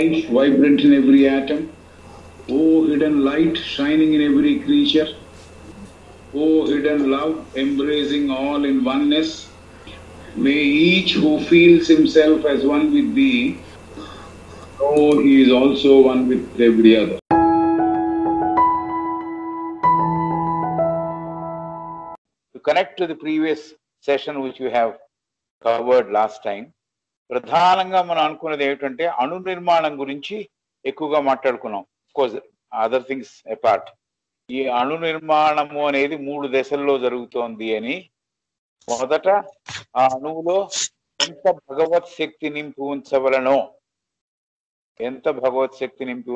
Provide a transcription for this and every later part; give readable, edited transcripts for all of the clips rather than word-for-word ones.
life vibrant in every atom. O hidden light shining in every creature. O hidden love embracing all in oneness. May each who feels himself as one with thee know he is also one with every other. To connect to the previous session which we have covered last time, ప్రధానంగా మనం అనుకున్నది ఏమిటంటే అణు నిర్మాణం గురించి ఎక్కువగా మాట్లాడుకున్నాం. Course other things apart, ఈ అణు నిర్మాణము అనేది 3 దశల్లో జరుగుతోంది అని. మొదట ఆ అణువులో ఎంత భగవత్ శక్తి నింపి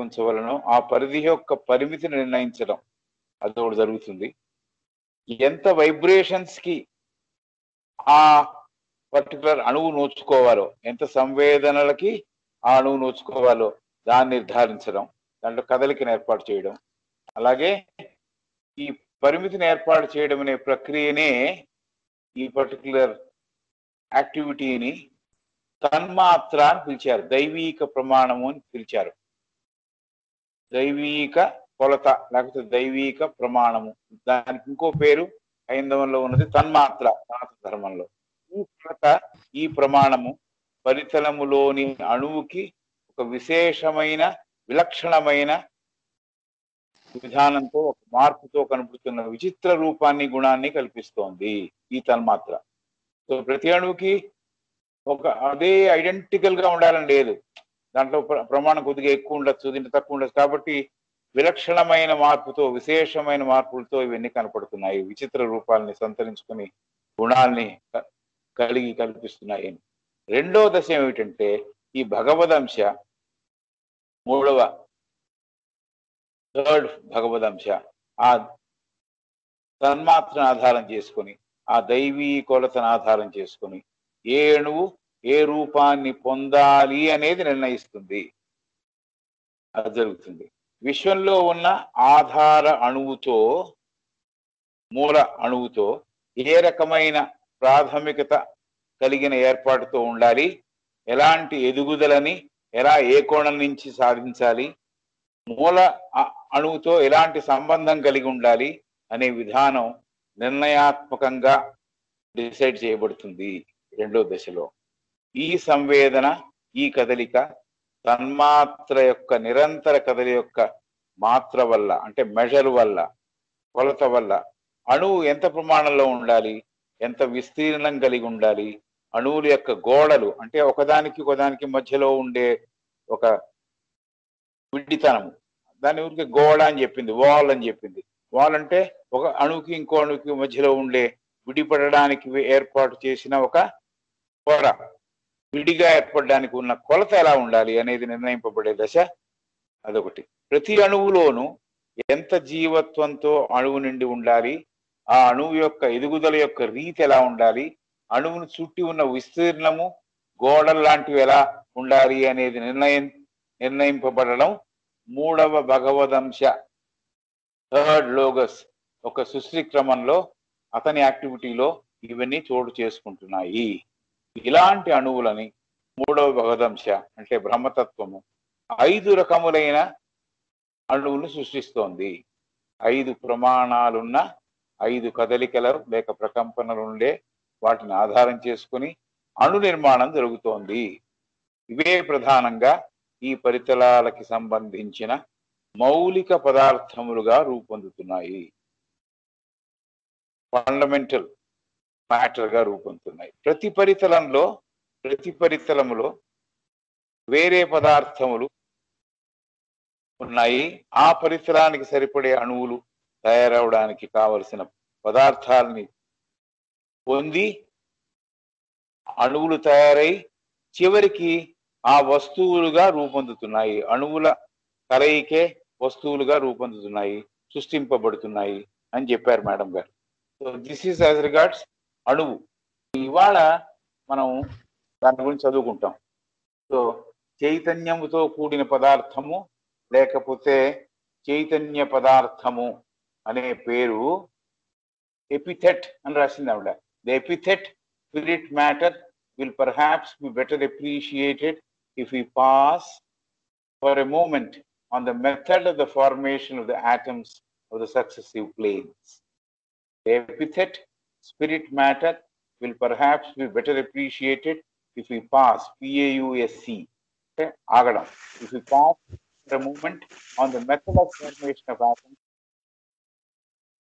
ఉంచవలనో ఆ పరిధి యొక్క పరిమితిని నిర్ణయించడం అదొకటి జరుగుతుంది. ఎంత వైబ్రేషన్స్ కి ఆ పర్టికులర్ అణువు నోచుకోవాలో, ఎంత సంవేదనలకి ఆ అణువు నోచుకోవాలో దాన్ని నిర్ధారించడం, దాంట్లో కదలికను ఏర్పాటు చేయడం. అలాగే ఈ పరిమితిని ఏర్పాటు చేయడం అనే ప్రక్రియనే, ఈ పర్టికులర్ యాక్టివిటీని తన్మాత్ర అని పిలిచారు, దైవీక ప్రమాణము అని పిలిచారు. దైవీక కొలత లేకపోతే దైవీక ప్రమాణము, దానికి ఇంకో పేరు హైందవంలో ఉన్నది తన్మాత్ర, సనాతన ధర్మంలో. ఈ కొలత, ఈ ప్రమాణము పరితలములోని అణువుకి ఒక విశేషమైన విలక్షణమైన విధానంతో, ఒక మార్పుతో కనబడుతున్న విచిత్ర రూపాన్ని, గుణాన్ని కల్పిస్తోంది ఈ తన్మాత్ర. సో ప్రతి అణువుకి ఒక అదే ఐడెంటికల్ గా ఉండాలని లేదు, దాంట్లో ప్రమాణం కొద్దిగా ఎక్కువ ఉండొచ్చు, దీంట్లో తక్కువ ఉండొచ్చు. కాబట్టి విలక్షణమైన మార్పుతో, విశేషమైన మార్పులతో ఇవన్నీ కనపడుతున్నాయి, విచిత్ర రూపాలని సంతరించుకుని గుణాల్ని కలిగి కల్పిస్తున్నాయి. రెండో దశ ఏమిటంటే ఈ భగవదంశ, థర్డ్ భగవదంశ ఆ తన్మాత్రను ఆధారం చేసుకొని, ఆ దైవీ కొలతను ఆధారం చేసుకొని ఏ అణువు ఏ రూపాన్ని పొందాలి అనేది నిర్ణయిస్తుంది. అది జరుగుతుంది. విశ్వంలో ఉన్న ఆధార అణువుతో, మూల అణువుతో ఏ రకమైన ప్రాథమికత కలిగిన ఏర్పాటుతో ఉండాలి, ఎలాంటి ఎదుగుదలని ఎలా ఏ కోణం నుంచి సాధించాలి, మూల అణువుతో ఎలాంటి సంబంధం కలిగి ఉండాలి అనే విధానం నిర్ణయాత్మకంగా డిసైడ్ చేయబడుతుంది రెండో దశలో. ఈ సంవేదన, ఈ కదలిక తన్మాత్ర యొక్క నిరంతర కదలి యొక్క మాత్ర వల్ల, అంటే మెజర్ వల్ల, కొలత వల్ల అణువు ఎంత ప్రమాణంలో ఉండాలి, ఎంత విస్తీర్ణం కలిగి ఉండాలి, అణువుల యొక్క గోడలు అంటే ఒకదానికి మధ్యలో ఉండే ఒక విడితనము, దాని ఊరికి గోడ అని చెప్పింది, వాల్ అని చెప్పింది. వాల్ అంటే ఒక అణువుకి ఇంకో అణువుకి మధ్యలో ఉండే విడిపడడానికి ఏర్పాటు చేసిన ఒక పొర, విడిగా ఏర్పడడానికి ఉన్న కొలత ఎలా ఉండాలి అనేది నిర్ణయింపబడే దశ అదొకటి. ప్రతి అణువులోనూ ఎంత జీవత్వంతో అణువు నిండి ఉండాలి, ఆ అణువు యొక్క ఎదుగుదల యొక్క రీతి ఎలా ఉండాలి, అణువును చుట్టి ఉన్న విస్తీర్ణము, గోడలు లాంటివి ఎలా ఉండాలి అనేది నిర్ణయింపబడడం మూడవ భగవదంశ, థర్డ్ లోగస్ ఒక సృష్టి క్రమంలో, అతని యాక్టివిటీలో ఇవన్నీ చోటు చేసుకుంటున్నాయి. ఇలాంటి అణువులని మూడవ భగవదంశ అంటే బ్రహ్మతత్వము 5 రకములైన అణువులను సృష్టిస్తోంది. 5 ప్రమాణాలున్న, 5 కదలికలు లేక ప్రకంపనలు ఉండే వాటిని ఆధారం చేసుకుని అణు నిర్మాణం జరుగుతోంది. ఇవే ప్రధానంగా ఈ పరితలాలకి సంబంధించిన మౌలిక పదార్థములుగా రూపొందుతున్నాయి, ఫండమెంటల్ మ్యాటర్ గా రూపొందుతున్నాయి. ప్రతి పరితలములో వేరే పదార్థములు ఉన్నాయి. ఆ పరిసరానికి సరిపడే అణువులు తయారవడానికి కావలసిన పదార్థాలని పొంది అణువులు తయారై చివరికి ఆ వస్తువులుగా రూపొందుతున్నాయి. అణువుల కలయికే వస్తువులుగా రూపొందుతున్నాయి, సృష్టింపబడుతున్నాయి అని చెప్పారు మేడం గారు. So this is as regards అణువు. ఇవాళ మనం దాని గురించి చదువుకుంటాం. సో చైతన్యముతో కూడిన పదార్థము లేకపోతే చైతన్య పదార్థము అనే పేరు ఎపిథెట్ అని రాసింది ఆవిడ. The epithet spirit matter will perhaps be better appreciated if we pass for a moment on the method of the formation of the atoms of the successive planes. The epithet spirit matter will perhaps be better appreciated if we pass PAUSC, Agadam. If we pass for a moment on the method of formation of atoms,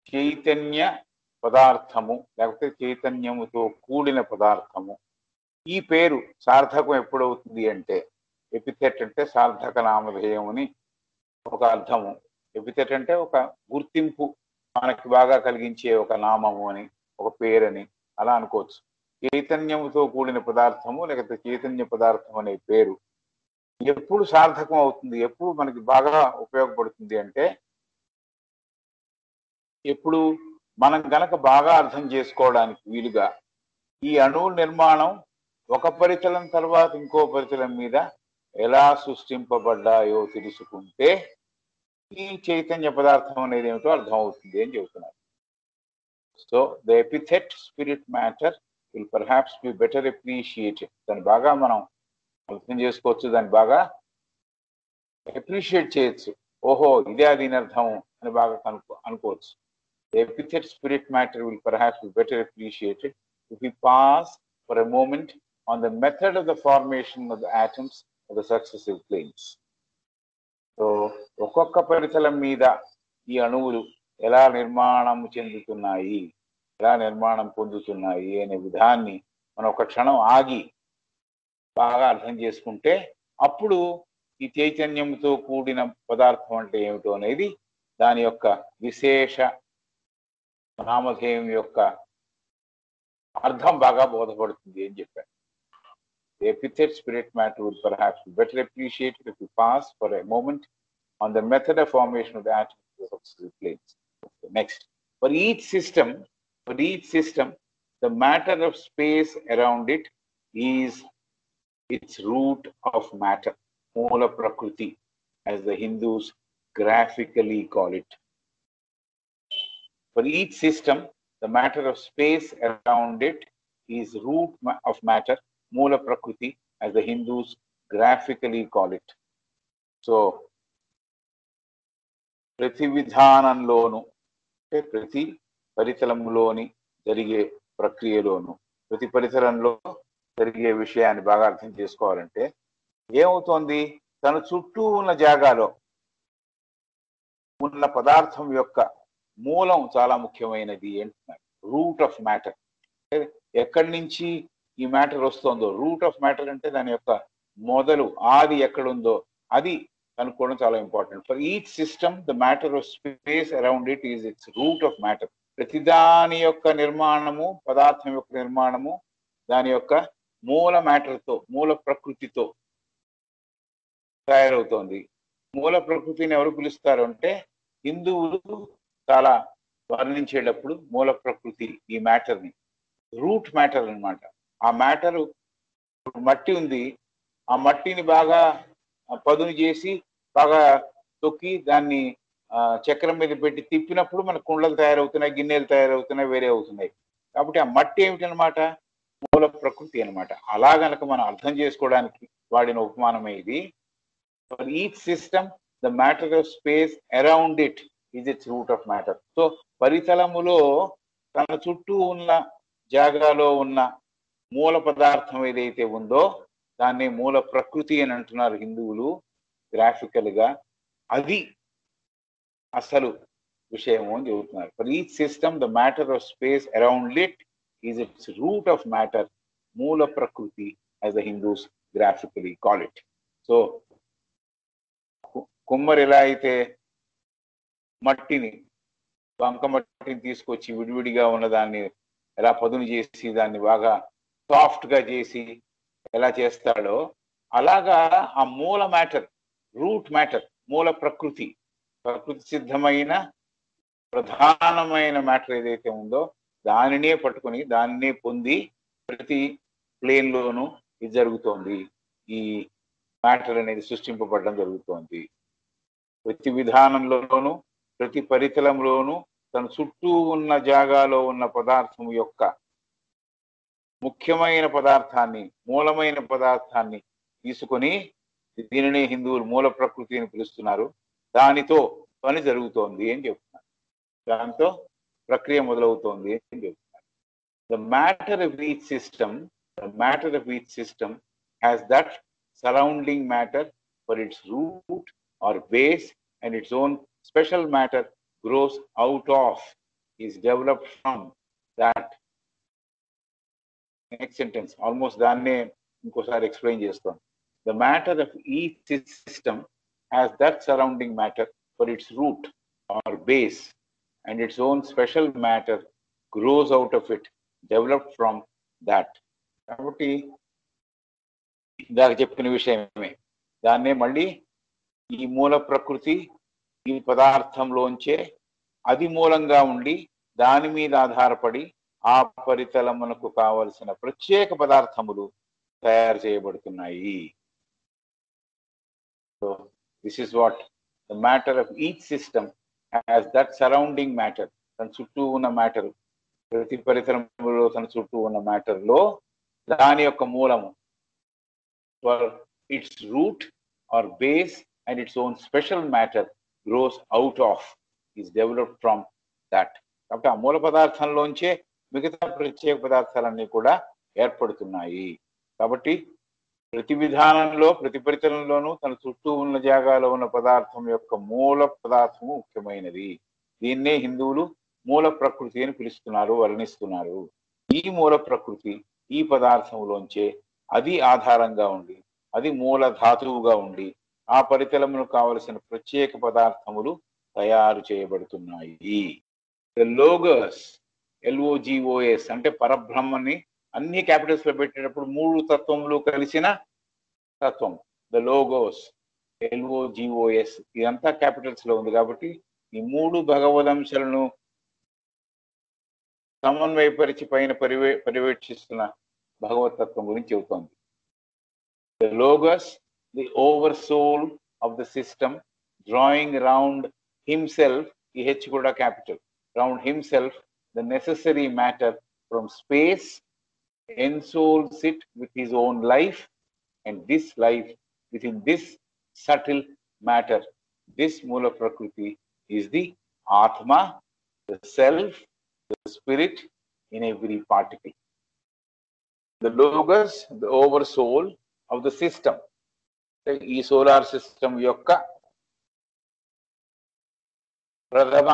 Chaitanya పదార్థము లేకపోతే చైతన్యముతో కూడిన పదార్థము. ఈ పేరు సార్థకం ఎప్పుడవుతుంది అంటే, epithet అంటే సార్థక నామధేయం అని ఒక అర్థము. ఎపిథెట్ అంటే ఒక గుర్తింపు మనకి బాగా కలిగించే ఒక నామము అని, ఒక పేరని అలా అనుకోవచ్చు. చైతన్యముతో కూడిన పదార్థము లేకపోతే చైతన్య పదార్థం అనే పేరు ఎప్పుడు సార్థకం అవుతుంది, ఎప్పుడు మనకి బాగా ఉపయోగపడుతుంది అంటే, ఎప్పుడు మనం గనక బాగా అర్థం చేసుకోవడానికి వీలుగా ఈ అణువు నిర్మాణం ఒక పరితలం తర్వాత ఇంకో పరితలం మీద ఎలా సృష్టింపబడ్డాయో తెలుసుకుంటే ఈ చైతన్య పదార్థం అనేది ఏమిటో అర్థం అవుతుంది అని చెబుతున్నారు. So the epithet spirit matter will perhaps be better appreciated. దాన్ని బాగా మనం అర్థం చేసుకోవచ్చు, దాన్ని బాగా అప్రిషియేట్ చేయొచ్చు. ఓహో ఇదే దీని అర్థం అని బాగా అనుకోవచ్చు. The epithet spirit matter will perhaps be better appreciated if we pass for a moment on the method of the formation of the atoms of the successive planes. So, ఒక్కొక్క పరితలం మీద ఈ అణువులు ఎలా నిర్మాణం చెందుతున్నాయి, ఎలా నిర్మాణం పొందుతున్నాయి అనే విధాన్ని మనం ఒక క్షణం ఆగి బాగా అర్థం చేసుకుంటే అప్పుడు ఈ చైతన్యంతో కూడిన పదార్థం అంటే ఏమిటో అనేది దాని యొక్క విశేష నామధేయం యొక్క అర్థం బాగా బోధపడుతుంది అని చెప్పారు. The epithet spirit matter would perhaps be better appreciated if we pass for a moment on the method of formation of the atoms of the successive planes. Next, for each system, the matter of space around it is its root of matter, Moola Prakriti, as the Hindus graphically call it. For each system, the matter of space around it is root of matter, Moola Prakriti, as the Hindus graphically call it. So, ప్రతి విధానంలోను అంటే ప్రతి పరితలంలోని జరిగే ప్రక్రియలోను ప్రతి పరిసరంలో జరిగే విషయాన్ని బాగా అర్థం చేసుకోవాలంటే ఏమవుతోంది, తన చుట్టూ ఉన్న జాగాలో ఉన్న పదార్థం యొక్క మూలం చాలా ముఖ్యమైనది అంటున్నారు. రూట్ ఆఫ్ మ్యాటర్, ఎక్కడి నుంచి ఈ మ్యాటర్ వస్తుందో, రూట్ ఆఫ్ మ్యాటర్ అంటే దాని యొక్క మొదలు ఆది ఎక్కడుందో అది కనుక్కోవడం చాలా important. For each system the matter of space around it is its root of matter. ప్రతిదాని యొక్క నిర్మాణము, పదార్థం యొక్క నిర్మాణము దాని యొక్క మూల మ్యాటర్తో, మూల ప్రకృతితో తయారవుతోంది. మూల ప్రకృతిని ఎవరు పిలుస్తారు అంటే హిందువులు చాలా వర్ణించేటప్పుడు మూల ప్రకృతి ఈ మ్యాటర్ని రూట్ మ్యాటర్ అన్నమాట. ఆ మ్యాటరు మట్టి ఉంది, ఆ మట్టిని బాగా పదును చేసి బాగా తొక్కి దాన్ని చక్రం మీద పెట్టి తిప్పినప్పుడు మనకు కుండలు తయారవుతున్నాయి, గిన్నెలు తయారవుతున్నాయి, వేరే అవుతున్నాయి. కాబట్టి ఆ మట్టి ఏమిటనమాట, మూల ప్రకృతి అనమాట. అలా గనక మనం అర్థం చేసుకోవడానికి వాడిన ఉపమానమే ఇది. For each system the matter of space around it is its root of matter. So పరితలములో తన చుట్టూ ఉన్న జాగాలో ఉన్న మూల పదార్థం ఏదైతే ఉందో దాన్ని మూల ప్రకృతి అని అంటున్నారు హిందువులు గ్రాఫికల్ గా. అది అసలు విషయము అని చెబుతున్నారు. For each system the matter of space around it is its root of matter, mula prakriti as the Hindus graphically call it. So కుమ్మరి ఎలా అయితే మట్టిని, బంక మట్టిని తీసుకొచ్చి విడివిడిగా ఉన్నదాన్ని ఎలా పదును చేసి దాన్ని బాగా సాఫ్ట్ గా చేసి ఎలా చేస్తాడో అలాగా ఆ మూల మ్యాటర్, రూట్ మ్యాటర్, మూల ప్రకృతి, ప్రకృతి సిద్ధమైన ప్రధానమైన మ్యాటర్ ఏదైతే ఉందో దానినే పట్టుకొని దానినే పొంది ప్రతి ప్లేన్ లోను ఇది జరుగుతోంది. ఈ మ్యాటర్ అనేది సృష్టింపబడడం జరుగుతోంది. ప్రతి విధానంలోనూ ప్రతి పరితలంలోనూ తన చుట్టూ ఉన్న జాగాలో ఉన్న పదార్థం యొక్క ముఖ్యమైన పదార్థాన్ని, మూలమైన పదార్థాన్ని తీసుకొని దీనినే హిందువులు మూల ప్రకృతి అని పిలుస్తున్నారు. దానితో పని జరుగుతోంది అని చెప్తున్నారు. దాంతో ప్రక్రియ మొదలవుతోంది అని చెప్తున్నారు. The matter of each system has that surrounding matter for its root or base, and its own special matter grows out of, is developed from that. Next sentence almost దాన్నే ఇంకోసారి ఎక్స్ప్లెయిన్ చేస్తాను. The matter of each system has that surrounding matter for its root or base, and its own special matter grows out of it, developed from that. కాబట్టి ఇందాక చెప్పిన విషయమే, దాన్నే మళ్ళీ ఈ మూల ప్రకృతి ఈ పదార్థంలోంచే అది మూలంగా ఉండి దాని మీద ఆధారపడి ఆ పరితలమునకు కావలసిన ప్రత్యేక పదార్థములు తయారు చేయబడుతున్నాయి. So this is what the matter of each system has that surrounding matter. తన చుట్టూ ఉన్న మ్యాటర్, ప్రతి పరితలములో తన చుట్టూ ఉన్న మ్యాటర్ లో దాని యొక్క మూలము for its root or base and its own special matter grows out of, is developed from that. కాబట్టి ఆ మూల పదార్థంలోంచే మిగతా ప్రత్యేక పదార్థాలన్నీ కూడా ఏర్పడుతున్నాయి. కాబట్టి ప్రతి విధానంలో ప్రతి పరితలంలోనూ తన చుట్టూ ఉన్న జాగాలో ఉన్న పదార్థం యొక్క మూల పదార్థము ముఖ్యమైనది. దీన్నే హిందువులు మూల ప్రకృతి అని పిలుస్తున్నారు, వర్ణిస్తున్నారు. ఈ మూల ప్రకృతి ఈ పదార్థంలోంచే అది ఆధారంగా ఉండి అది మూల ధాతువుగా ఉండి ఆ పరితలమును కావలసిన ప్రత్యేక పదార్థములు తయారు చేయబడుతున్నాయి. లోగస్, LOGOS అంటే పరబ్రహ్మని అన్ని క్యాపిటల్స్ లో పెట్టేటప్పుడు మూడు తత్వములు కలిసిన తత్వం. ద లోగోస్, LOGOS ఇదంతా క్యాపిటల్స్ లో ఉంది కాబట్టి ఈ మూడు భగవదంశాలను సమన్వయపరిచి పైన పర్యవేక్షిస్తున్న భగవతత్వం గురించి చెబుతోంది. The Logos, the oversoul of the system, drawing round himself, H kuda capital, round himself the necessary matter from space, ensouls it with his own life, and this life within this subtle matter, this Mula Prakriti is the Atma, the self, the spirit in every particle. The Logos, the oversoul of the system. ఈ solar system యొక్క ప్రథమ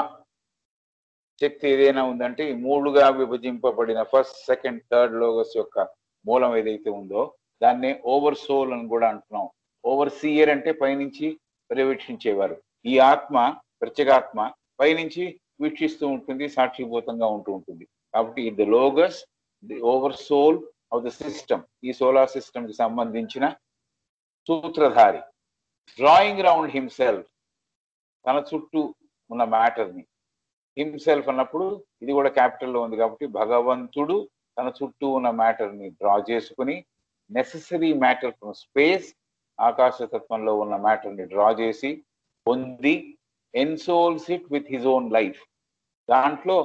శక్తి ఏదైనా ఉందంటే ఈ మూడుగా విభజింపబడిన first, second, third Logos యొక్క మూలం ఏదైతే ఉందో దాన్నే ఓవర్ సోల్ అని కూడా అంటున్నాం. ఓవర్ సీయర్ అంటే పైనుంచి పర్యవేక్షించేవారు. ఈ ఆత్మ, ప్రత్యేగాత్మ పైనుంచి వీక్షిస్తూ ఉంటుంది, సాక్షిభూతంగా ఉంటూ ఉంటుంది. కాబట్టి the logos, the over soul of the system, ఈ సోలార్ సిస్టమ్ కి సంబంధించిన సూత్రధారి. డ్రాయింగ్ రౌండ్ హిమ్సెల్ఫ్, తన చుట్టూ ఉన్న మ్యాటర్ని. హిమ్సెల్ఫ్ అన్నప్పుడు ఇది కూడా క్యాపిటల్లో ఉంది కాబట్టి భగవంతుడు తన చుట్టూ ఉన్న మ్యాటర్ని డ్రా చేసుకుని నెసెసరీ మ్యాటర్ ఫ్రమ్ స్పేస్, ఆకాశతత్వంలో ఉన్న మ్యాటర్ని డ్రా చేసి పొంది ensouls it with his own life, దాంట్లో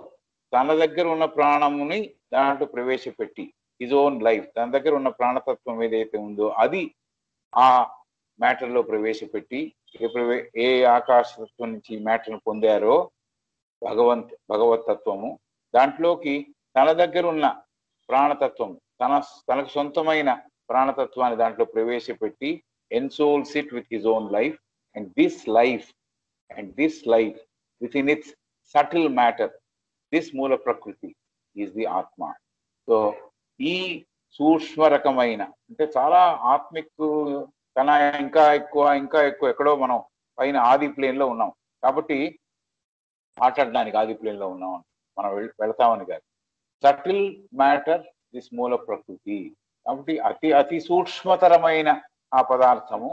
తన దగ్గర ఉన్న ప్రాణముని దాంట్లో ప్రవేశపెట్టి హిజ్ ఓన్ లైఫ్, తన దగ్గర ఉన్న ప్రాణతత్వం ఏదైతే ఉందో అది ఆ మ్యాటర్లో ప్రవేశపెట్టి ఏ ఆకాశతత్వం నుంచి మ్యాటర్ను పొందారో భగవతత్వము, దాంట్లోకి తన దగ్గర ఉన్న ప్రాణతత్వం, తనకు సొంతమైన ప్రాణతత్వాన్ని దాంట్లో ప్రవేశపెట్టి ensouls it with his own life, and this life within its subtle matter, this mula prakriti is the ఆత్మ. సో ఈ సూక్ష్మ రకమైన అంటే చాలా ఆత్మిక్ కన్నా ఇంకా ఎక్కువ ఎక్కడో మనం పైన ఆది ప్లేన్ లో ఉన్నాం కాబట్టి మాట్లాడడానికి ఆది ప్లేన్ లో ఉన్నాం మనం వెళ్తామని కాదు. సటిల్ మ్యాటర్ దిస్ మూల ప్రకృతి. కాబట్టి అతి సూక్ష్మతరమైన ఆ పదార్థము,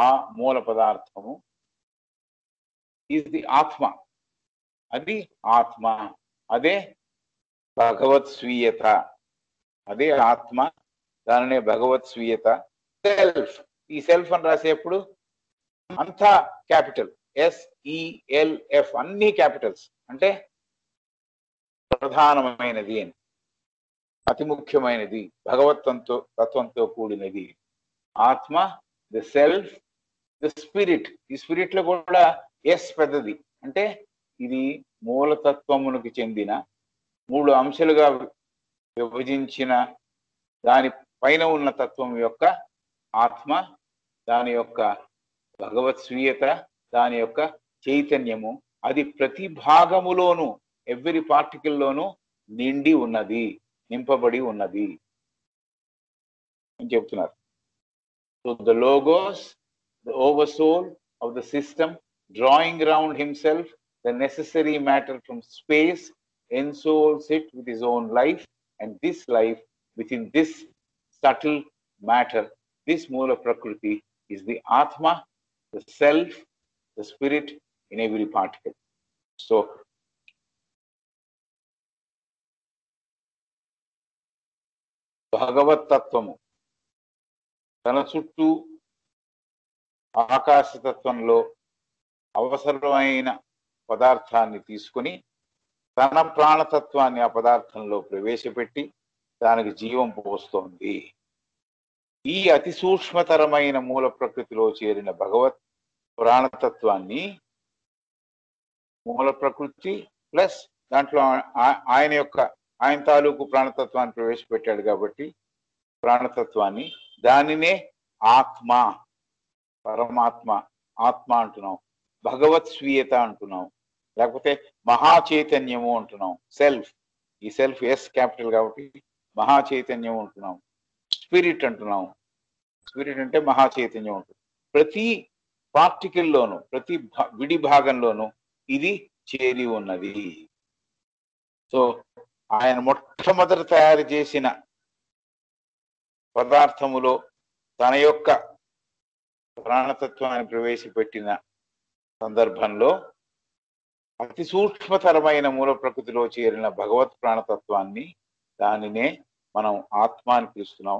ఆ మూల పదార్థము ఈజ్ ది ఆత్మ. అది ఆత్మ, అదే భగవత్ స్వీయత, అదే ఆత్మ, దానినే భగవత్ స్వీయత. సెల్ఫ్, ఈ సెల్ఫ్ అని రాసేప్పుడు అంతా క్యాపిటల్, SELF అన్ని క్యాపిటల్స్, అంటే ప్రధానమైనది అని, అతి ముఖ్యమైనది, భగవతత్వంతో కూడినది. ఆత్మ ద సెల్ఫ్, ద స్పిరిట్. ఈ స్పిరిట్ లో కూడా ఎస్ పెద్దది, అంటే ఇది మూలతత్వమునికి చెందిన 3 అంశాలుగా విభజించిన దాని పైన ఉన్న తత్వం యొక్క ఆత్మ, దాని యొక్క భగవత్ స్వీయత, దాని యొక్క చైతన్యము, అది ప్రతి భాగములోను, ఎవ్రీ పార్టికల్లోనూ నిండి ఉన్నది, నింపబడి ఉన్నది అని చెప్తున్నారు. So the logos, the oversold of the system, drawing around himself the necessary matter from space, ensouls it with his own life, and this life within this subtle matter, this Moola Prakriti, is the Atma, the self, the spirit in every particle. So Bhagavat Tattvamu తన చుట్టూ ఆకాశ తత్వంలో అవసరమైన పదార్థాన్ని తీసుకుని తన ప్రాణతత్వాన్ని ఆ పదార్థంలో ప్రవేశపెట్టి దానికి జీవం పోస్తోంది. ఈ అతి సూక్ష్మతరమైన మూల ప్రకృతిలో చేరిన భగవత్ ప్రాణతత్వాన్ని, మూల ప్రకృతి ప్లస్ దాంట్లో ఆయన తాలూకు ప్రాణతత్వాన్ని ప్రవేశపెట్టాడు కాబట్టి ప్రాణతత్వాన్ని, దానినే ఆత్మ, పరమాత్మ, ఆత్మ అంటున్నాం, భగవత్ స్వీయత అంటున్నాం, లేకపోతే మహాచైతన్యము అంటున్నాం, సెల్ఫ్. ఈ సెల్ఫ్ ఎస్ క్యాపిటల్ కాబట్టి మహాచైతన్యం అంటున్నాం, స్పిరిట్ అంటున్నాం. స్పిరిట్ అంటే మహాచైతన్యం ఉంటుంది. ప్రతి పార్టికల్లోనూ, ప్రతి విడి భాగంలోనూ ఇది చేరి ఉన్నది. సో ఆయన మొట్టమొదట తయారు చేసిన పదార్థములో తన యొక్క ప్రాణతత్వాన్ని ప్రవేశపెట్టిన సందర్భంలో అతి సూక్ష్మతరమైన మూల ప్రకృతిలో చేరిన భగవత్ ప్రాణతత్వాన్ని, దానినే మనం ఆత్మ అని పిలుస్తున్నాం,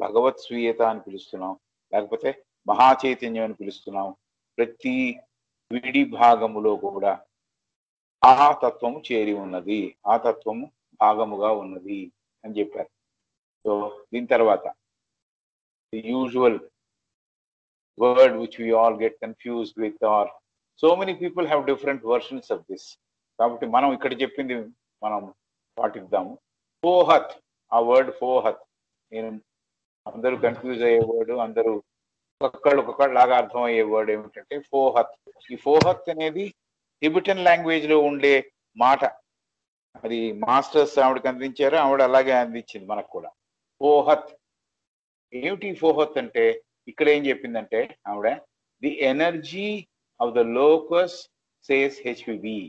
భగవత్ స్వీయత అని పిలుస్తున్నాం, లేకపోతే మహాచైతన్యం అని పిలుస్తున్నాం. ప్రతి విడి భాగములో కూడా ఆ తత్వము చేరి ఉన్నది, ఆ తత్వము భాగముగా ఉన్నది అని చెప్పారు. సో దీని తర్వాత the usual word which we all get confused with, or so many people have different versions of this. కాబట్టి మనం ఇక్కడ చెప్పింది మనం పాటిద్దాము. ఫోహత్, ఆ వర్డ్ ఫోహత్, నేను అందరూ కన్ఫ్యూజ్ అయ్యే వర్డ్, అందరూ ఒక్కొక్కళ్ళు లాగా అర్థం అయ్యే వర్డ్ ఏమిటంటే ఫోహత్. ఈ ఫోహత్ అనేది టిబెటన్ లాంగ్వేజ్ లో ఉండే మాట. అది మాస్టర్స్ ఆవిడకి అందించారు, ఆవిడ అలాగే అందించింది మనకు కూడా. ఫోహత్ ఏమిటి? ఫోహత్ అంటే ఇక్కడ ఏం చెప్పిందంటే ఆవిడ, the energy of the Logos says HPB.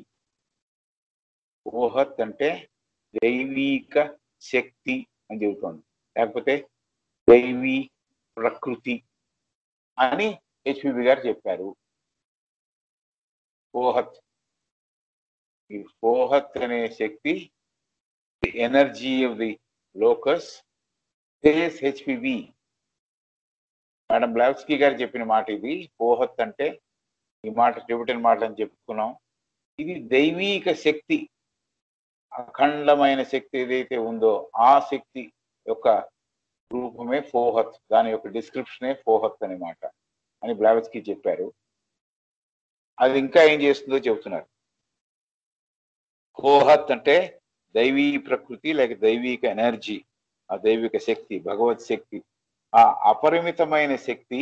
Fohat అంటే దైవీక శక్తి అని చెబుతోంది, లేకపోతే దైవీ ప్రకృతి అని హెచ్పివి గారు చెప్పారు. ఫోహత్, ఈ ఫోహత్ అనే శక్తి, the energy of the Logos says HPB. Madam Blavatsky గారు చెప్పిన మాట ఇది. ఫోహత్ అంటే ఈ మాట టిబెటన్ మాట అని చెప్పుకున్నాం. ఇది దైవీక శక్తి, అఖండమైన శక్తి ఏదైతే ఉందో ఆ శక్తి యొక్క రూపమే ఫోహత్, దాని యొక్క డిస్క్రిప్షనే ఫోహత్ అనే మాట అని బ్లావ్స్కీ చెప్పారు. అది ఇంకా ఏం చేస్తుందో చెబుతున్నారు. ఫోహత్ అంటే దైవీ ప్రకృతి లేక దైవీక ఎనర్జీ, ఆ దైవిక శక్తి, భగవత్ శక్తి, ఆ అపరిమితమైన శక్తి.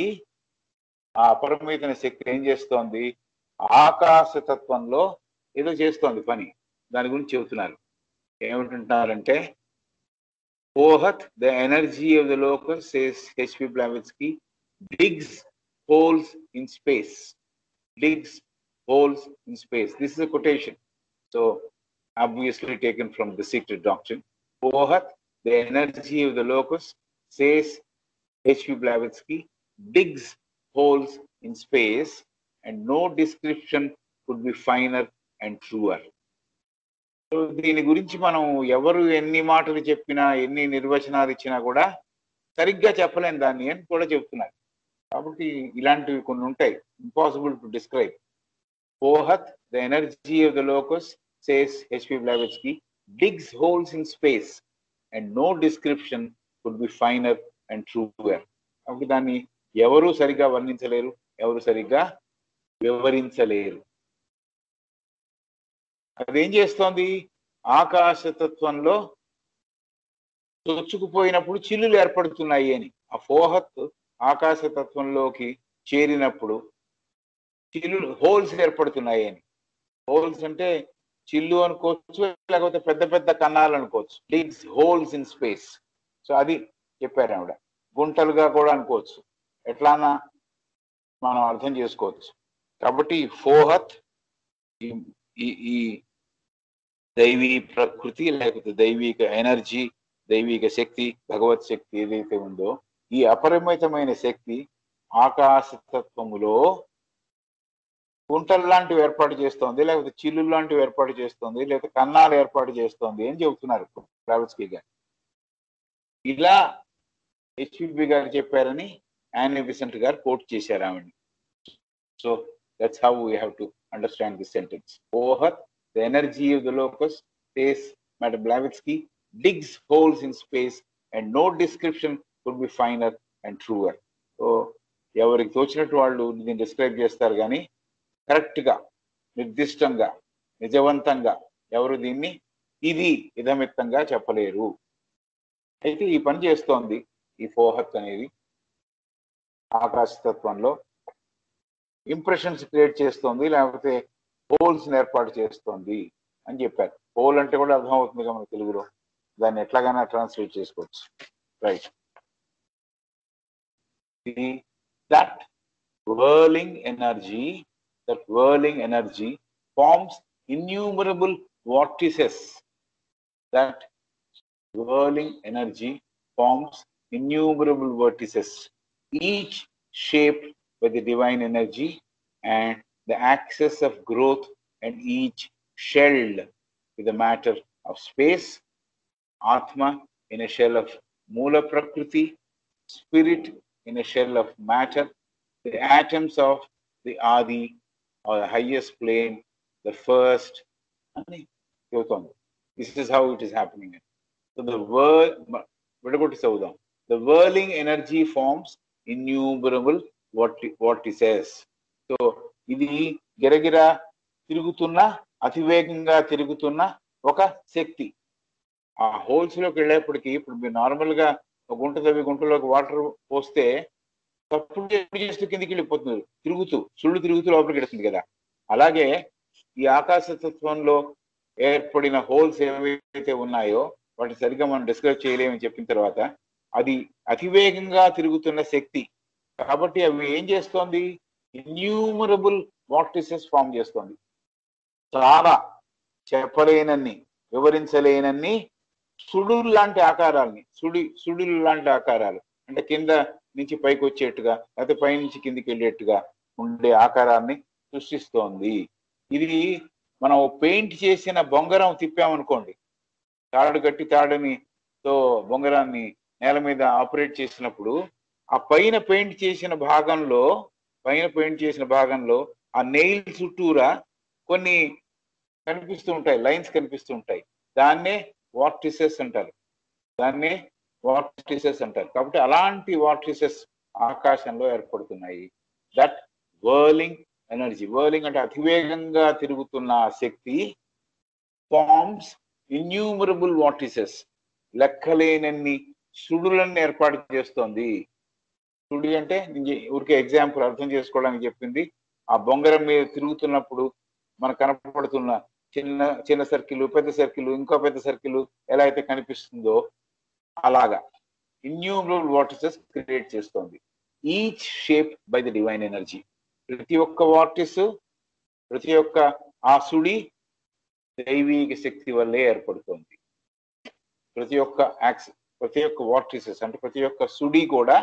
ఆ అపరిమితమైన శక్తి ఏం చేస్తోంది? ఆకాశతత్వంలో ఏదో చేస్తోంది పని. దాని గురించి చెబుతున్నారు. ఏమిటంటున్నారంటే Fohat, the energy of the Logos says HP Blavatsky, digs holes in space. Digs holes in space. This is a quotation, so obviously taken from the secret doctrine. Fohat, the energy of the locus, says H.P. Blavatsky, digs holes in space, and no description could be finer and truer. So దీని గురించి మనం ఎవరు ఎన్ని మాటలు చెప్పినా, ఎన్ని నిర్వచనాలు ఇచ్చినా కూడా సరిగ్గా చెప్పలేం దాన్ని అని కూడా చెప్తున్నారు. కాబట్టి ఇలాంటివి కొన్ని ఉంటాయి, impossible to describe. Fohat, the energy of the locus, says H.P. Blavatsky, digs holes in space, and no description could be finer and truer. కాబట్టి దాన్ని ఎవరు సరిగ్గా వర్ణించలేరు, ఎవరు సరిగ్గా వివరించలేరు. అదేం చేస్తోంది? ఆకాశతత్వంలో చొచ్చుకుపోయినప్పుడు చిల్లులు ఏర్పడుతున్నాయి అని. ఆ ఫోహత్ ఆకాశతత్వంలోకి చేరినప్పుడు చిల్లులు, హోల్స్ ఏర్పడుతున్నాయి అని. హోల్స్ అంటే చిల్లు అనుకోవచ్చు, లేకపోతే పెద్ద పెద్ద కన్నాలు అనుకోవచ్చు. Leagues, holes in space. So అది చెప్పారు ఆవిడ. గుంటలుగా కూడా అనుకోవచ్చు, ఎట్లానా మనం అర్థం చేసుకోవచ్చు. కాబట్టి ఫోహత్, ఈ దైవీ ప్రకృతి లేకపోతే దైవిక ఎనర్జీ, దైవిక శక్తి, భగవత్ శక్తి ఏదైతే ఉందో, ఈ అపరిమితమైన శక్తి ఆకాశతత్వములో గుంటలు లాంటివి ఏర్పాటు చేస్తోంది, లేకపోతే చిల్లు లాంటివి ఏర్పాటు చేస్తోంది, లేకపోతే కన్నాలు ఏర్పాటు చేస్తోంది అని చెబుతున్నారు బ్లావత్స్కీ గారు. ఇలా హెచ్పిబి గారు చెప్పారని యానీ బెసెంట్ గారు కోట్ చేశారు ఆవిడని. So that's how we have to understand this sentence. Fohat, the energy of the locus, says Madam Blavatsky, digs holes in space and no description could be finer and truer. So ఎవరికి తోచినట్టు వాళ్ళు దీన్ని describe చేస్తారు, కానీ కరెక్ట్గా, నిర్దిష్టంగా, నిజవంతంగా ఎవరు దీన్ని ఇది ఇదమిత్తంగా చెప్పలేరు. అయితే ఈ పని చేస్తోంది ఈ ఫోహత్ అనేది ఆకాశతత్వంలో. ఇంప్రెషన్స్ క్రియేట్ చేస్తోంది, లేకపోతే హోల్స్ ఏర్పాటు చేస్తోంది అని చెప్పారు. హోల్ అంటే కూడా అర్థం అవుతుంది కదా మన తెలుగులో, దాన్ని ఎట్లాగైనా ట్రాన్స్లేట్ చేసుకోవచ్చు. Right. That whirling energy forms innumerable vortices. That whirling energy forms innumerable vortices, each shaped by the divine energy and the axis of growth, and each shelled with the matter of space. Atma in a shell of Mula Prakriti, spirit in a shell of matter, the atoms of the Adi or the highest plane, the first. This is how it is happening. So the whirling energy forms innumerable vortices. So ఇది గిరగిరా తిరుగుతున్న, అతివేగంగా తిరుగుతున్న ఒక శక్తి. ఆ holes లోకి వెళ్ళేప్పటికీ, ఇప్పుడు మీరు నార్మల్ గా ఒక గుంట తవ్వి గుంటలోకి వాటర్ పోస్తే తప్పుడు చేస్తూ కిందికి వెళ్ళిపోతున్నారు, సుళ్ళు తిరుగుతూ లోపలికి వెళ్తుంది కదా. అలాగే ఈ ఆకాశతత్వంలో ఏర్పడిన హోల్స్ ఏవైతే ఉన్నాయో వాటిని సరిగ్గా మనం డిస్క్రైబ్ చేయలేమని చెప్పిన తర్వాత, అది అతివేగంగా తిరుగుతున్న శక్తి కాబట్టి అవి ఏం చేస్తోంది? ఇన్యూమరబుల్ వార్టిసెస్ ఫామ్ చేస్తోంది. చాలా చెప్పలేనన్ని, వివరించలేనన్ని సుడులు లాంటి ఆకారాలని, సుడులు లాంటి ఆకారాలు అంటే కింద నుంచి పైకి వచ్చేట్టుగా, లేకపోతే పై నుంచి కిందికి వెళ్ళేట్టుగా ఉండే ఆకారాన్ని సృష్టిస్తోంది. ఇది మనం పెయింట్ చేసిన బొంగరం తిప్పామనుకోండి, తాడు కట్టి తాడునితో బొంగరాన్ని నేల మీద ఆపరేట్ చేసినప్పుడు ఆ పైన పెయింట్ చేసిన భాగంలో ఆ నెయిల్ చుట్టూరా కొన్ని కనిపిస్తూ ఉంటాయి, లైన్స్ కనిపిస్తూ ఉంటాయి. దాన్నే వార్టిసెస్ అంటారు. కాబట్టి అలాంటి వార్టిసెస్ ఆకాశంలో ఏర్పడుతున్నాయి. దట్ whirling ఎనర్జీ, whirling అంటే అతివేగంగా తిరుగుతున్న శక్తి, ఫార్మ్స్ ఇన్యూమరబుల్ వార్టిసెస్, లెక్కలేనన్ని సుడులను ఏర్పాటు చేస్తోంది. సుడి అంటే ఊరికే ఎగ్జాంపుల్ అర్థం చేసుకోవడానికి చెప్పింది. ఆ బొంగరం మీద తిరుగుతున్నప్పుడు మనకు కనపడుతున్న చిన్న చిన్న సర్కిల్, పెద్ద సర్కిల్, ఇంకో పెద్ద సర్కిల్ ఎలా అయితే కనిపిస్తుందో అలాగా ఇన్యూమరబుల్ వార్టిసెస్ క్రియేట్ చేస్తోంది. Each shape by the divine energy. ప్రతి ఒక్క వార్టిస్, ప్రతి ఒక్క ఆ సుడి దైవీక శక్తి వల్లే ఏర్పడుతోంది. ప్రతి ఒక్క వార్టిసెస్ అంటే ప్రతి ఒక్క సుడి కూడా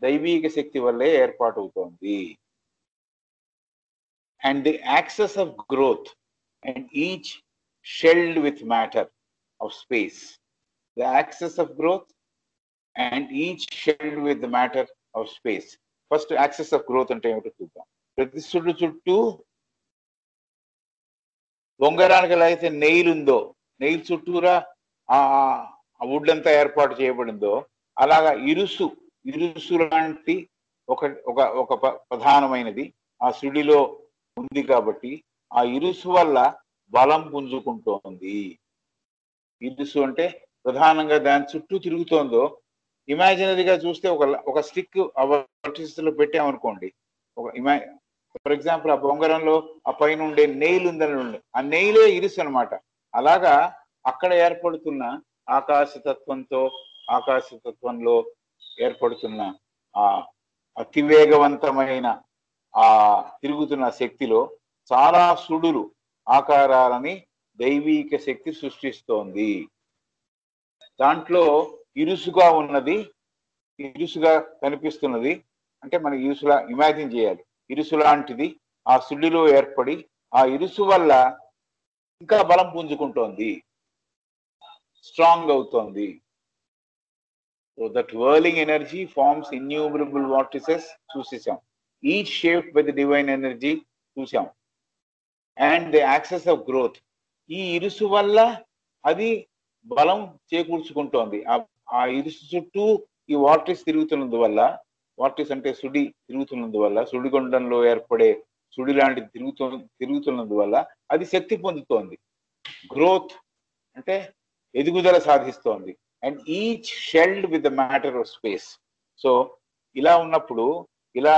దైవీక శక్తి వల్లే ఏర్పాటవుతోంది. And the axes of growth and each shelled with matter of space. The axes of growth and each shelled with the matter of space. First axes of growth అంటే ఏమిటో చూద్దాం. ప్రతి సుడు చుట్టూ బొంగరానికి ఎలా అయితే నెయిల్ ఉందో, నెయిల్ చుట్టూరా ఆ వుడ్ అంతా ఏర్పాటు చేయబడిందో, అలాగా ఇరుసు లాంటి ఒక ఒక ఒక ప్రధానమైనది ఆ సుడిలో ఉంది కాబట్టి ఆ ఇరుసు వల్ల బలం పుంజుకుంటోంది. ఇరుసు అంటే ప్రధానంగా దాని చుట్టూ తిరుగుతోందో, ఇమాజినరీగా చూస్తే ఒక స్టిక్ లో పెట్టామనుకోండి, ఫర్ ఎగ్జాంపుల్ ఆ బొంగరంలో ఆ పైన ఉండే నెయిల్ ఉందని, ఆ నెయిలే ఇరుసు అనమాట. అలాగా అక్కడ ఏర్పడుతున్న ఆకాశతత్వంలో ఏర్పడుతున్న ఆ అతివేగవంతమైన ఆ తిరుగుతున్న శక్తిలో చాలా సుడులు ఆకారాలని దైవీక శక్తి సృష్టిస్తోంది. దాంట్లో ఇరుసుగా కనిపిస్తున్నది అంటే మనకి ఇరుసులా ఇమాజిన్ చేయాలి. ఇరుసు లాంటిది ఆ సుడిలో ఏర్పడి ఆ ఇరుసు వల్ల ఇంకా బలం పుంజుకుంటోంది, స్ట్రాంగ్ అవుతోంది. So that whirling energy forms innumerable vortices చూసేసాం. Each shaped by the divine energy చూసాం. And the axis of growth, ఈ ఇరుసు వల్ల అది బలం చేకూర్చుకుంటోంది. ఆ ఇరుసు చుట్టూ ఈ వార్టిస్ తిరుగుతున్నందువల్ల, వార్టిస్ అంటే సుడి తిరుగుతున్నందువల్ల, సుడిగుండంలో ఏర్పడే సుడి లాంటిది తిరుగుతున్నందువల్ల అది శక్తి పొందుతోంది. గ్రోత్ అంటే ఎదుగుదల సాధిస్తోంది. And each shelled with the matter of space. So ఇలా ఉన్నప్పుడు, ఇలా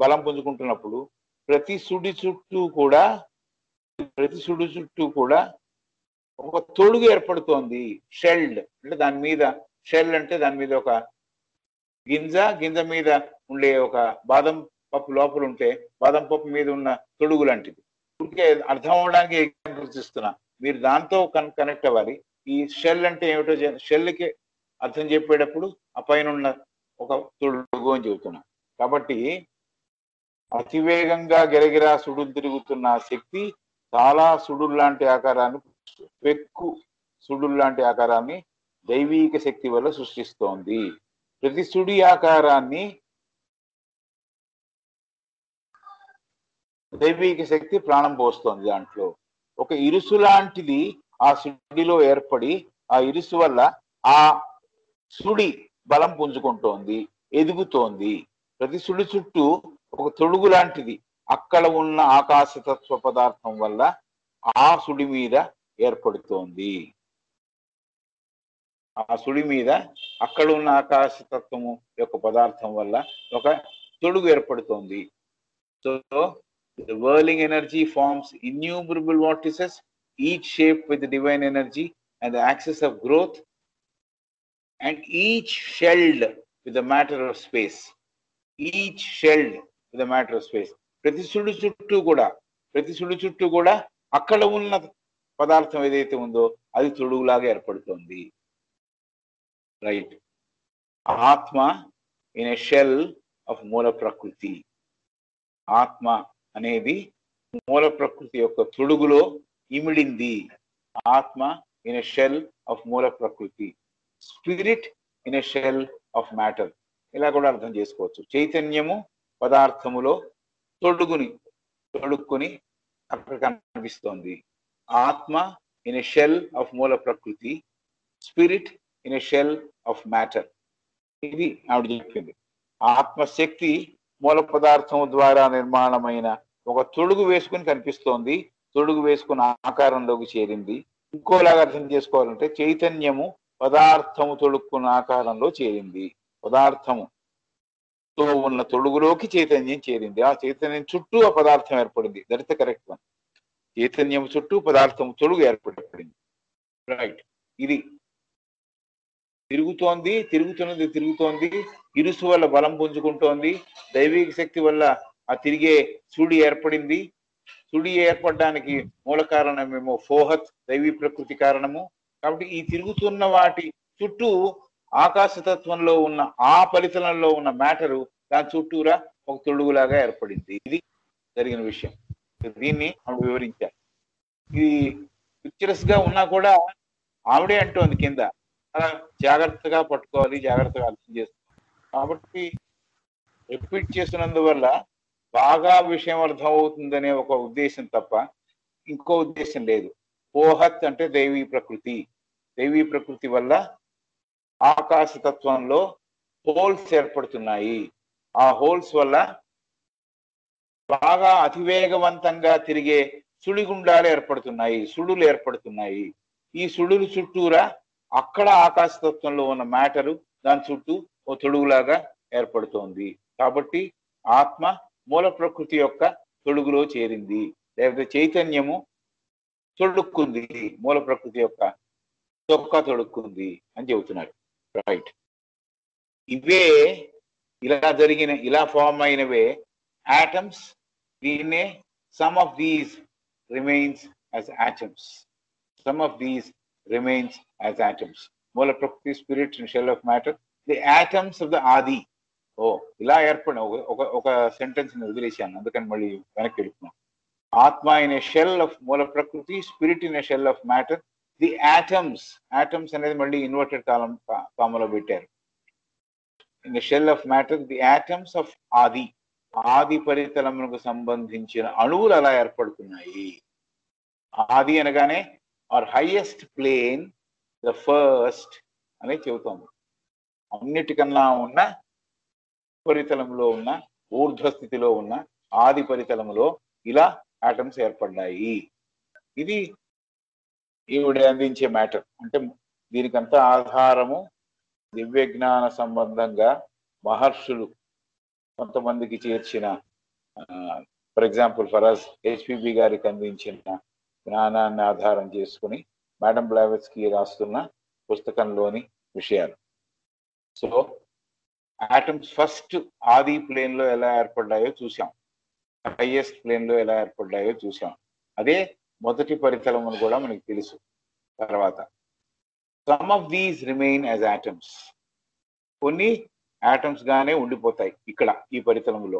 బలం పుంజుకుంటున్నప్పుడు ప్రతి సుడి చుట్టూ కూడా ఒక తొడుగు ఏర్పడుతోంది. షెల్డ్ అంటే దాని మీద, షెల్ అంటే దాని మీద ఒక గింజ మీద ఉండే ఒక బాదం పప్పు లోపల ఉంటే బాదం పప్పు మీద ఉన్న తొడుగు లాంటిది. ఊరికే అర్థం అవడానికి ఎగ్జాంపుల్స్ ఇస్తున్నా, మీరు దాంతో కనెక్ట్ అవ్వాలి. ఈ షెల్ అంటే ఏమిటో షెల్కి అర్థం చెప్పేటప్పుడు ఆ పైన ఉన్న ఒక తొడుగు అని చెబుతున్నా. కాబట్టి అతివేగంగా గిరగిరా సుడులు తిరుగుతున్న శక్తి చాలా సుడుల్లాంటి ఆకారాన్ని దైవీక శక్తి వల్ల సృష్టిస్తోంది. ప్రతి సుడి ఆకారాన్ని దైవీక శక్తి ప్రాణం పోస్తోంది. దాంట్లో ఒక ఇరుసు లాంటిది ఆ సుడిలో ఏర్పడి ఆ ఇరుసు వల్ల ఆ సుడి బలం పుంజుకుంటోంది, ఎదుగుతోంది. ప్రతి సుడి చుట్టూ ఒక తొడుగు లాంటిది అక్కడ ఉన్న ఆకాశతత్వ పదార్థం వల్ల ఆ సుడి మీద ఏర్పడుతోంది. ఆ సుడి మీద అక్కడ ఉన్న ఆకాశతత్వము యొక్క పదార్థం వల్ల ఒక తొడుగు ఏర్పడుతోంది. So the whirling energy forms innumerable vortices, each shaped with the divine energy and the axis of growth, and each shelled with the matter of space. Each shelled with the matter of space. ప్రతి సుడి చుట్టూ కూడా అక్కడ ఉన్న పదార్థం ఏదైతే ఉందో అది తొడుగులాగా ఏర్పడుతోంది. రైట్. ఆత్మ ఇన్ ఎ షెల్ ఆఫ్ మూల ప్రకృతి. ఆత్మ అనేది మూల ప్రకృతి యొక్క తొడుగులో ఇమిడింది. ఆత్మ ఇన్ ఎ షెల్ ఆఫ్ మూల ప్రకృతి. Spirit in a shell of matter. ఇలా కూడా అర్థం చేసుకోవచ్చు. చైతన్యము పదార్థములో తొడుక్కుని అక్కడ కనిపిస్తోంది. ఆత్మ ఇన్ ఎ షెల్ ఆఫ్ మూల ప్రకృతి, spirit in a shell of matter. ఇది ఆవిడ చెప్పింది. ఆత్మశక్తి మూల పదార్థం ద్వారా నిర్మాణమైన ఒక తొడుగు వేసుకుని కనిపిస్తోంది, తొడుగు వేసుకున్న ఆకారంలోకి చేరింది. ఇంకోలాగా అర్థం చేసుకోవాలంటే చైతన్యము పదార్థము తొడుక్కున్న ఆకారంలో చేరింది. పదార్థముతో ఉన్న తొడుగులోకి చైతన్యం చేరింది. ఆ చైతన్యం చుట్టూ ఆ పదార్థం ఏర్పడింది. That is the correct one. చైతన్యం చుట్టూ పదార్థం తొడుగు ఏర్పడింది. రైట్. ఇది తిరుగుతోంది. ఇరుసు వల్ల బలం పుంజుకుంటోంది. దైవిక శక్తి వల్ల ఆ తిరిగే సుడి ఏర్పడింది. సుడి ఏర్పడడానికి మూల కారణమేమో ఫోహత్, దైవీ ప్రకృతి కారణము. కాబట్టి ఈ తిరుగుతున్న వాటి చుట్టూ ఆకాశతత్వంలో ఉన్న ఆ ఫలితలంలో ఉన్న మ్యాటరు దాని చుట్టూరా ఒక తొడుగులాగా ఏర్పడింది. ఇది జరిగిన విషయం. దీన్ని ఆవిడ వివరించారు. ఇది పిక్చరస్ గా ఉన్నా కూడా ఆవిడే అంటోంది కింద జాగ్రత్తగా పట్టుకోవాలి, జాగ్రత్తగా అర్థం చేసుకోవాలి. కాబట్టి రిపీట్ చేస్తున్నందువల్ల బాగా విషయం అర్థం అవుతుందనే ఒక ఉద్దేశం తప్ప ఇంకో ఉద్దేశం లేదు. పోహత్ అంటే దైవీ ప్రకృతి వల్ల ఆకాశతత్వంలో హోల్స్ ఏర్పడుతున్నాయి. ఆ హోల్స్ వల్ల బాగా అతివేగవంతంగా తిరిగే సుడిగుండాలు ఏర్పడుతున్నాయి, సుడులు ఏర్పడుతున్నాయి. ఈ సుడులు చుట్టూరా అక్కడ ఆకాశతత్వంలో ఉన్న మ్యాటరు దాని చుట్టూ ఓ తొడుగులాగా ఏర్పడుతోంది. కాబట్టి ఆత్మ మూల ప్రకృతి యొక్క తొడుగులో చేరింది, లేకపోతే చైతన్యము తొడుక్కుంది, మూల ప్రకృతి యొక్క చొక్కా తొడుక్కుంది అని చెబుతున్నారు. రైట్. ఇవే ఇలా ఫామ్ అయినవే ఆటమ్స్. దీన్నే some of these remains as atoms. Some of these remains as atoms. మూల ప్రకృతి, spirit and shell of matter, the atoms of the Adi. ఇలా ఏర్పడిన ఒక సెంటెన్స్ ని వదిలేశాను, అందుకని మళ్ళీ వెనక్కి వెళ్తున్నాం. ఆత్మ ఇన్ ఏ షెల్ ఆఫ్ మూల ప్రకృతి, spirit in a shell of matter, the atoms. Atoms అనేది మళ్ళీ ఇన్వర్టెడ్ కామలో పెట్టారు. In the shell of matter, the atoms of Adi. Adi పరితలములకు సంబంధించిన అణువులు అలా ఏర్పడుతున్నాయి. ఆది అనగానే or highest plane, the first అని చెబుతోంది. అన్నిటికన్నా ఉన్న పరితలంలో ఉన్న, ఊర్ధ్వస్థితిలో ఉన్న ఆది పరితలములో ఇలా ఆటమ్స్ ఏర్పడ్డాయి. ఇది ఈవిడ అందించే మ్యాటర్. అంటే దీనికంతా ఆధారము దివ్య జ్ఞాన సంబంధంగా మహర్షులు కొంతమందికి చేర్చిన, ఫర్ ఎగ్జాంపుల్ ఫరాజ్ హెచ్పిబి గారికి అందించిన జ్ఞానాన్ని ఆధారం చేసుకుని మేడం బ్లావెట్స్కి రాస్తున్న పుస్తకంలోని విషయాలు. సో ఆటమ్స్ ఫస్ట్ ఆది ప్లేన్ లో ఎలా ఏర్పడ్డాయో చూసాం, హైయెస్ట్ ప్లేన్ లో ఎలా ఏర్పడ్డాయో చూసాం. అదే మొదటి పరితలమును కూడా మనకు తెలుసు. తర్వాత some of these remain as atoms. కొన్ని ఆటమ్స్ గానే ఉండిపోతాయి ఇక్కడ ఈ పరితలములో.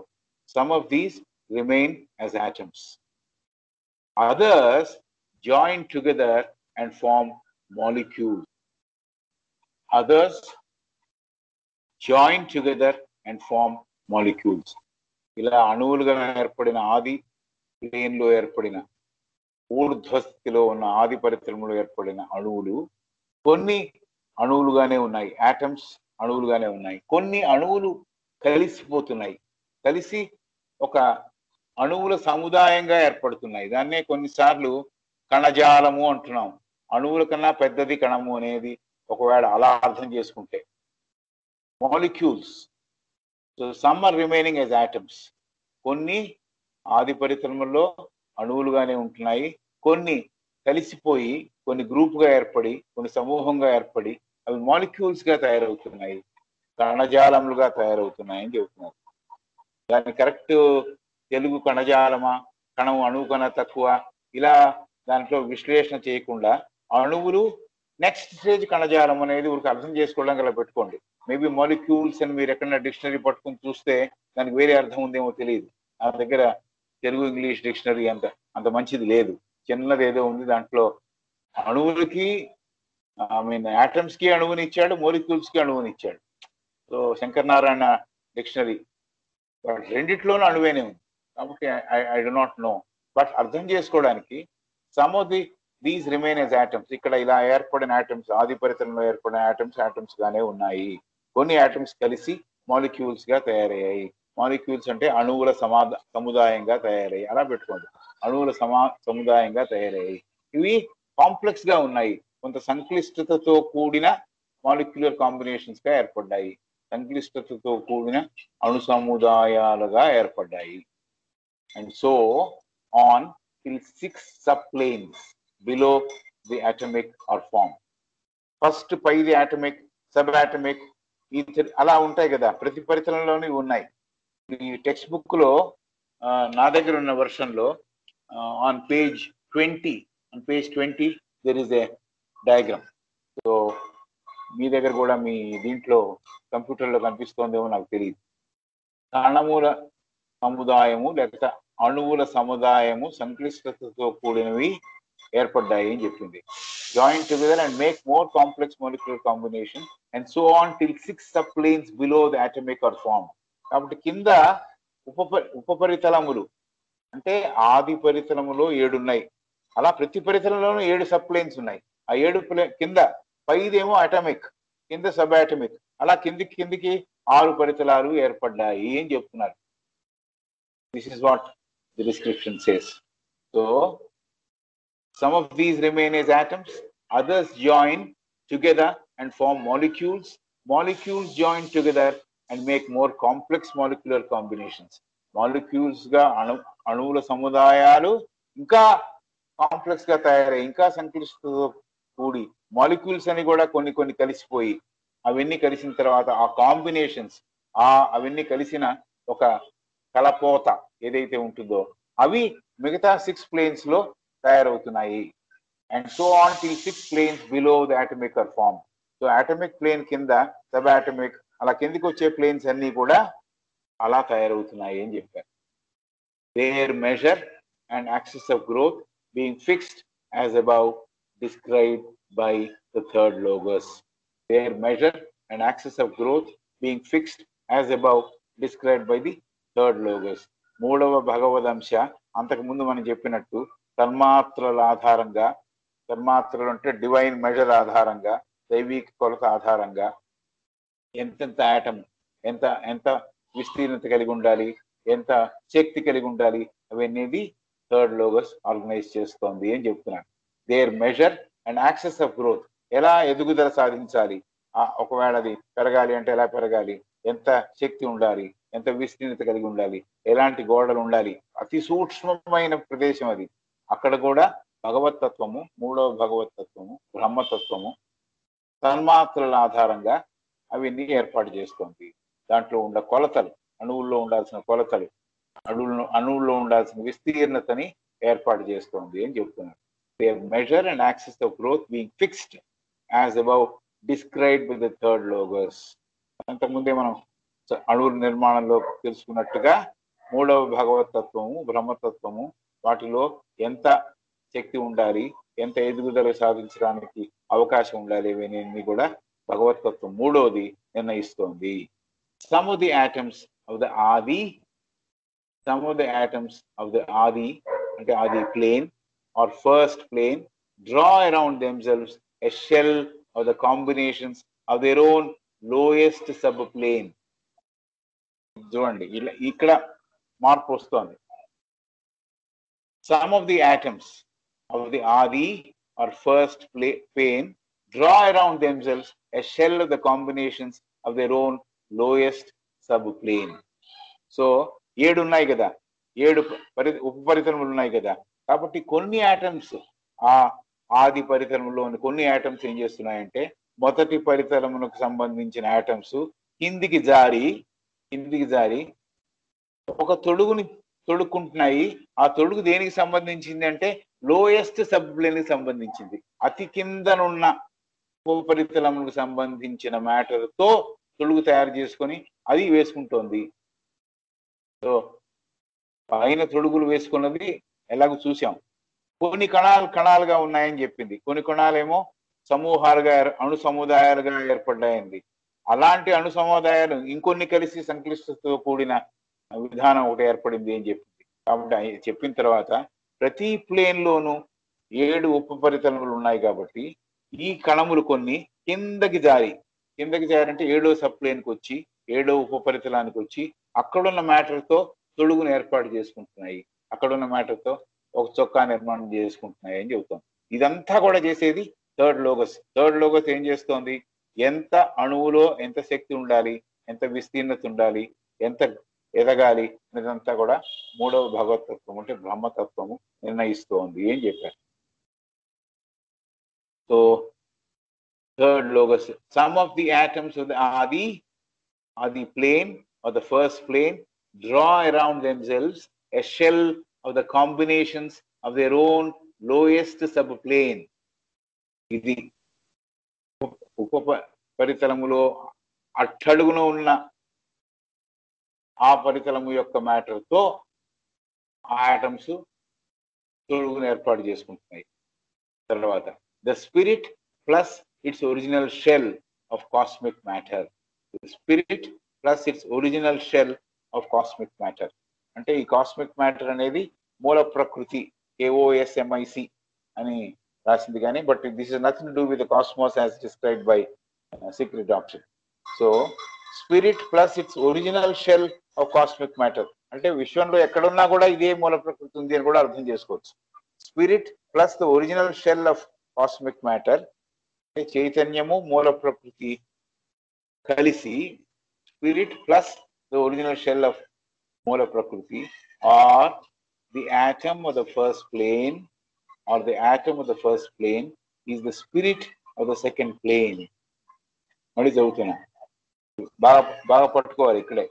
Some of these remain as atoms. Others join together and form molecules. Others join together and form molecules. ఇలా అణువులుగా ఏర్పడిన ఆది ప్లేన్ లో ఏర్పడిన, ఊర్ధ్వస్థితిలో ఉన్న ఆది పరితలములో ఏర్పడిన అణువులు కొన్ని అణువులుగానే ఉన్నాయి, ఆటమ్స్ అణువులుగానే ఉన్నాయి. కొన్ని అణువులు కలిసిపోతున్నాయి, కలిసి ఒక అణువుల సముదాయంగా ఏర్పడుతున్నాయి. దాన్నే కొన్నిసార్లు కణజాలము అంటున్నాం. అణువుల కన్నా పెద్దది కణము అనేది ఒకవేళ అలా అర్థం చేసుకుంటే. Molecules. So some are remaining as atoms. కొన్ని ఆది పరితలముల్లో అణువులుగానే ఉంటున్నాయి, కొన్ని కలిసిపోయి కొన్ని గ్రూప్గా ఏర్పడి, కొన్ని సమూహంగా ఏర్పడి అవి మాలిక్యూల్స్ గా తయారవుతున్నాయి, కణజాలములుగా తయారవుతున్నాయి అని చెబుతున్నారు. దాని కరెక్ట్ తెలుగు కణజాలమా, కణం అణువు కన్నా తక్కువ, ఇలా దాంట్లో విశ్లేషణ చేయకుండా అణువులు నెక్స్ట్ స్టేజ్ కణజాలం అనేది ఊరికి అర్థం చేసుకోవడానికి అలా పెట్టుకోండి. మేబీ మాలిక్యూల్స్ అని మీరు ఎక్కడన్నా డిక్షనరీ పట్టుకుని చూస్తే దానికి వేరే అర్థం ఉందేమో తెలియదు. నా దగ్గర తెలుగు ఇంగ్లీష్ డిక్షనరీ అంత మంచిది లేదు, చిన్నది ఏదో ఉంది. దాంట్లో అణువులకి ఆటమ్స్ కి అణువుని ఇచ్చాడు, మాలిక్యూల్స్ కి అణువుని ఇచ్చాడు. సో శంకరనారాయణ డిక్షనరీ రెండిట్లోనూ అణువేనే ఉంది. కాబట్టి I do not know, but అర్థం చేసుకోవడానికి some of these remain as atoms. ఇక్కడ ఇలా ఏర్పడిన ఆటమ్స్, ఆది పరితలంలో ఏర్పడిన ఆటమ్స్ గానే ఉన్నాయి. కొన్ని ఆటమ్స్ కలిసి మాలిక్యూల్స్ గా తయారయ్యాయి. మాలిక్యూల్స్ అంటే అణువుల సముదాయంగా తయారయ్యాయి, అలా పెట్టుకోండి. అణువుల సముదాయంగా తయారయ్యాయి. ఇవి కాంప్లెక్స్ గా ఉన్నాయి, కొంత సంక్లిష్టతతో కూడిన మాలిక్యులర్ కాంబినేషన్స్ గా ఏర్పడ్డాయి, సంక్లిష్టతతో కూడిన అణు సముదాయాలుగా ఏర్పడ్డాయి. And so on till 6 subplanes below the atomic are formed. First పైది అటామిక్, సబ్ అటామిక్, ఈ అలా ఉంటాయి కదా, ప్రతి పరితలంలోనే ఉన్నాయి. ఈ టెక్స్ట్ బుక్ లో నా దగ్గర ఉన్న వర్షన్ లో on page 20 there is a diagram. సో మీ దగ్గర కూడా మీ దీంట్లో కంప్యూటర్లో కనిపిస్తోందేమో నాకు తెలియదు. కణముల సముదాయము లేకపోతే అణువుల సముదాయము సంక్లిష్టతతో కూడినవి ఏర్పడ్డాయి అని చెప్పింది. Join together and make more complex molecular combination and so on till 6 subplanes below the atomic are formed. కాబట్టి కింద ఉపపరితలములు అంటే ఆది పరితలములో 7 ఉన్నాయి. అలా ప్రతి పరితలంలోనూ 7 సబ్ప్లేన్స్ ఉన్నాయి. ఆ 7 కింద పైదేమో అటామిక్, కింద సబ్ అటామిక్, అలా కిందికి 6 పరితలాలు ఏర్పడ్డాయి అని చెప్తున్నారు. This is what the description says. So some of these remain as atoms, others join together and form molecules. Molecules join together and make more complex molecular combinations. Molecules ga అణువుల సముదాయాలు ఇంకా complex గా తయారై ఇంకా సంక్లిష్టతో కూడి molecules అని కూడా కొన్ని కలిసిపోయి అవన్నీ కలిసిన తర్వాత ఆ కాంబినేషన్స్ అవన్నీ కలిసిన ఒక కలపోత ఏదైతే ఉంటుందో అవి మిగతా 6 ప్లేన్స్ లో తయారవుతున్నాయి. And so on till 6 planes below the atomic or form. So atomic plane కింద సబ్ అటమిక్ అలా కిందికి వచ్చే ప్లేన్స్ అన్ని కూడా అలా తయారవుతున్నాయి అని చెప్పారు. Their measure and axis of growth being fixed as above described by the third logos. Their measure and axis of growth being fixed as above described by the third logos. మూడవ భగవదంశ అంతకు ముందు మనం చెప్పినట్టు తన్మాత్రల ఆధారంగా, తన్మాత్రలు అంటే డివైన్ మెజర్ ఆధారంగా, దైవిక కొలత ఆధారంగా ఎంతెంత ఆటమ్ ఎంత ఎంత విస్తీర్ణత కలిగి ఉండాలి, ఎంత శక్తి కలిగి ఉండాలి అవన్నీ థర్డ్ లోగస్ ఆర్గనైజ్ చేస్తోంది అని చెప్తున్నాను. Their measure and axes of growth, ఎలా ఎదుగుదల సాధించాలి, ఒకవేళ అది పెరగాలి అంటే ఎలా పెరగాలి, ఎంత శక్తి ఉండాలి, ఎంత విస్తీర్ణత కలిగి ఉండాలి, ఎలాంటి గోడలు ఉండాలి, అతి సూక్ష్మమైన ప్రదేశం అది. అక్కడ కూడా భగవతత్వము, మూడవ భగవతత్వము, బ్రహ్మతత్వము తన్మాత్రల ఆధారంగా అవన్నీ ఏర్పాటు చేస్తోంది. దాంట్లో ఉండ కొలతలు, అణువుల్లో ఉండాల్సిన కొలతలు, అణువుల్లో ఉండాల్సిన విస్తీర్ణతని ఏర్పాటు చేస్తోంది అని చెప్తున్నారు. Their measure and axes of growth being fixed as above described with the third logos. అంతకుముందే మనం అణువుల నిర్మాణంలో తెలుసుకున్నట్టుగా మూడవ భగవతత్వము, బ్రహ్మతత్వము వాటిలో ఎంత శక్తి ఉండాలి, ఎంత ఎదుగుదల సాధించడానికి అవకాశం ఉండాలి ఇవన్నీ కూడా భగవతత్వం మూడవది నిర్ణయిస్తోంది. Some of the atoms of the Adi, అంటే Adi plane or first plane draw around themselves a shell of the combinations of their own lowest subplane. చూడండి ఇక్కడ మార్పు వస్తోంది. Some of the atoms of the Adi or first plane draw around themselves a shell of the combinations of their own lowest sub plane. So 7 ఉన్నాయి కదా, 7 ఉపపరితలములు ఉన్నాయి కదా, కాబట్టి కొన్ని ఆటమ్స్ ఆ ఆది పరితలములోని కొన్ని ఆటమ్స్ ఏం చేస్తున్నాయంటే మొదటి పరితలమునకు సంబంధించిన ఆటమ్స్ కిందికి జారి ఒక తొడుగుని తొడుక్కుంటున్నాయి. ఆ తొడుగు దేనికి సంబంధించింది అంటే లోయెస్ట్ సబ్ ప్లేన్ కి సంబంధించింది. అతి కిందనున్న ఉపరితలములకు సంబంధించిన మ్యాటర్ తో తొడుగు తయారు చేసుకొని అది వేసుకుంటోంది. సో పైన తొడుగులు వేసుకున్నది ఎలాగో చూసాం. కొన్ని కణాలుగా ఉన్నాయని చెప్పింది, కొన్ని కణాలేమో సమూహాలుగా అణు సముదాయాలుగా ఏర్పడ్డాయండి. అలాంటి అణు సముదాయాలు ఇంకొన్ని కలిసి సంక్లిష్టతతో కూడిన విధానం ఒకటి ఏర్పడింది అని చెప్పింది. కాబట్టి చెప్పిన తర్వాత ప్రతి ప్లేన్ లోనూ 7 ఉపపరితలములు ఉన్నాయి కాబట్టి ఈ కణములు కొన్ని కిందకి జారంటే 7వ సబ్ ప్లేన్ కి వచ్చి 7వ ఉపపరితలానికి వచ్చి అక్కడున్న మ్యాటర్ తో తొడుగును ఏర్పాటు చేసుకుంటున్నాయి, అక్కడున్న మ్యాటర్ తో ఒక చొక్కా నిర్మాణం చేసుకుంటున్నాయి అని చెబుతాం. ఇదంతా కూడా చేసేది థర్డ్ లోగస్. థర్డ్ లోగస్ ఏం చేస్తోంది, ఎంత అణువులో ఎంత శక్తి ఉండాలి, ఎంత విస్తీర్ణత ఉండాలి, ఎంత ఎదగాలి అనేదంతా కూడా మూడవ భగవతత్వం అంటే బ్రహ్మతత్వము నిర్ణయిస్తోంది అని చెప్పారు. So third logos, some of the atoms of the Adi plane or the first plane draw around themselves a shell of the combinations of their own lowest subplane. ఇది ఉపరితలములో అట్టడుగున ఉన్న ఆ పరితలము యొక్క మ్యాటర్ తో ఆ ఆటమ్స్ తొడుగును ఏర్పాటు చేసుకుంటున్నాయి. తర్వాత the spirit plus its original shell of cosmic matter. The spirit plus its original shell of cosmic matter. అంటే ఈ కాస్మిక్ మ్యాటర్ అనేది మూల ప్రకృతి, KOSMIC అని రాసింది కానీ but this is nothing to do with the cosmos as described by Secret Doctrine. So spirit plus its original shell of cosmic matter. అంటే విశ్వంలో ఎక్కడున్నా కూడా ఇదే మూల ప్రకృతి ఉంది అని కూడా అర్థం చేసుకోవచ్చు. Spirit plus the original shell of cosmic matter, చైతన్యము మూల ప్రకృతి కలిసి spirit plus the original shell of మూల ప్రకృతి, or the atom of the first plane, or the atom of the first plane is the spirit of the second plane. మళ్ళీ చదువుతున్నా, బాగా బాగా పట్టుకోవాలి ఇక్కడే.